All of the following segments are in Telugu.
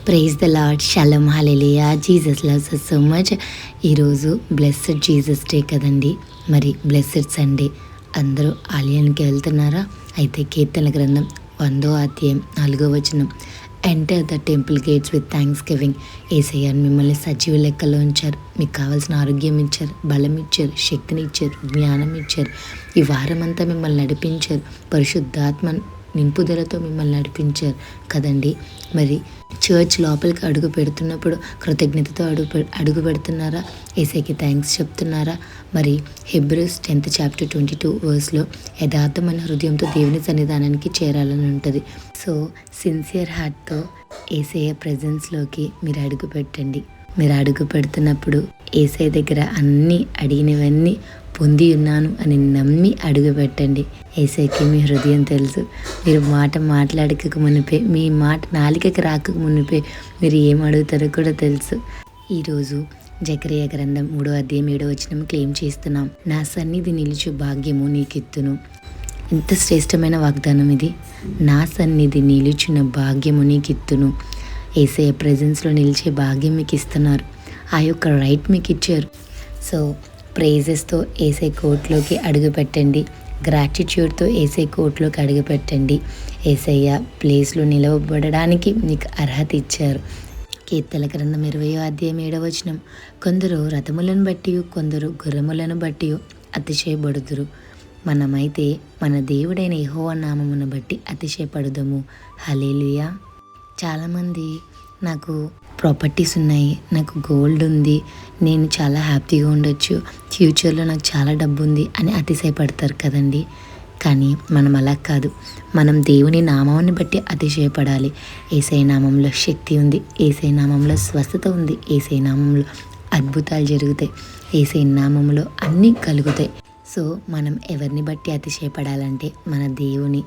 Praise the Lord, shalom, hallelujah. Jesus loves us so much. ఈరోజు బ్లెస్డ్ జీసస్ డే కదండి. మరి బ్లెస్డ్ సండే. అందరూ ఆలయానికి వెళ్తున్నారా? అయితే కీర్తన గ్రంథం 1వ అధ్యాయం 4వ వచనం, enter the temple gates with thanksgiving. Yesayya మిమ్మల్ని సజీవ లెక్కలో ఉంచారు. మీకు కావాల్సిన ఆరోగ్యం ఇచ్చారు, బలం ఇచ్చారు, శక్తిని ఇచ్చారు, జ్ఞానం ఇచ్చారు. ఈ వారం అంతా మిమ్మల్ని నడిపించారు. పరిశుద్ధాత్మ నింపుదలతో మిమ్మల్ని నడిపించారు కదండి. మరి చర్చ్ లోపలికి అడుగు పెడుతున్నప్పుడు కృతజ్ఞతతో అడుగు పెడుతున్నారా? యేసయ్యకి థ్యాంక్స్ చెప్తున్నారా? మరి హెబ్రూస్ 10th chapter 22 verseలో యథార్థమైన హృదయంతో దేవుని సన్నిధానానికి చేరాలని ఉంటుంది. సో సిన్సియర్ హార్ట్తో యేసయ్య ప్రెజెన్స్లోకి మీరు అడుగు పెట్టండి. మీరు అడుగు పెడుతున్నప్పుడు యేసయ్య దగ్గర అన్నీ అడిగినవన్నీ పొంది ఉన్నాను అని నమ్మి అడుగు పెట్టండి. యేసయ్యకి మీ హృదయం తెలుసు. మీరు మాట మాట్లాడక మునిపే, మీ మాట నాలికకి రాక మునిపే మీరు ఏం అడుగుతారో కూడా తెలుసు. ఈరోజు జకరియా గ్రంథం 3వ అధ్యాయం 7వ వచనం క్లెయిమ్ చేస్తున్నాం. నా సన్నిధి నిలుచు భాగ్యము నీకెత్తును. ఎంత శ్రేష్టమైన వాగ్దానం ఇది. నా సన్నిధి నిలుచున్న భాగ్యము నీకెత్తును. యేసయ్య ప్రెజెన్స్లో నిలిచే భాగ్యం మీకు ఇస్తున్నారు. ఆ యొక్క రైట్ మీకు ఇచ్చారు. సో ప్రైజెస్తో యేసయ్య కోర్టులోకి అడుగు పెట్టండి. గ్రాటిట్యూడ్తో యేసయ్య కోర్టులోకి అడుగు పెట్టండి. యేసయ్య ప్లేస్లో నిలవబడడానికి మీకు అర్హత ఇచ్చారు. కీర్తన గ్రంథం 20వ అధ్యాయం 7వ వచనం, కొందరు రథములను బట్టి, కొందరు గుర్రములను బట్టి అతిశయపడుదురు. మనమైతే మన దేవుడైన యెహోవా నామమును బట్టి అతిశయపడుదము. హల్లెలూయా. చాలామంది నాకు ప్రాపర్టీస్ ఉన్నాయి, నాకు గోల్డ్ ఉంది, నేను చాలా హ్యాపీగా ఉండొచ్చు, ఫ్యూచర్లో నాకు చాలా డబ్బు ఉంది అని అతిశయపడతారు కదండి. కానీ మనం అలా కాదు. మనం దేవుని నామాన్ని బట్టి అతిశయపడాలి. యేసయ్య నామంలో శక్తి ఉంది, యేసయ్య నామంలో స్వస్థత ఉంది, యేసయ్య నామంలో అద్భుతాలు జరుగుతాయి, యేసయ్య నామంలో అన్నీ కలుగుతాయి. సో మనం ఎవరిని బట్టి అతిశయపడాలంటే మన దేవుని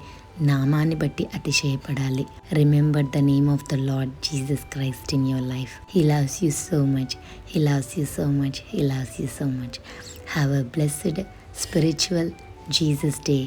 నామాన్ని బట్టి అతిశయపడాలి. Remember the name of the lord Jesus Christ in your life. He loves you so much. He loves you so much. He loves you so much. Have a blessed spiritual Jesus day.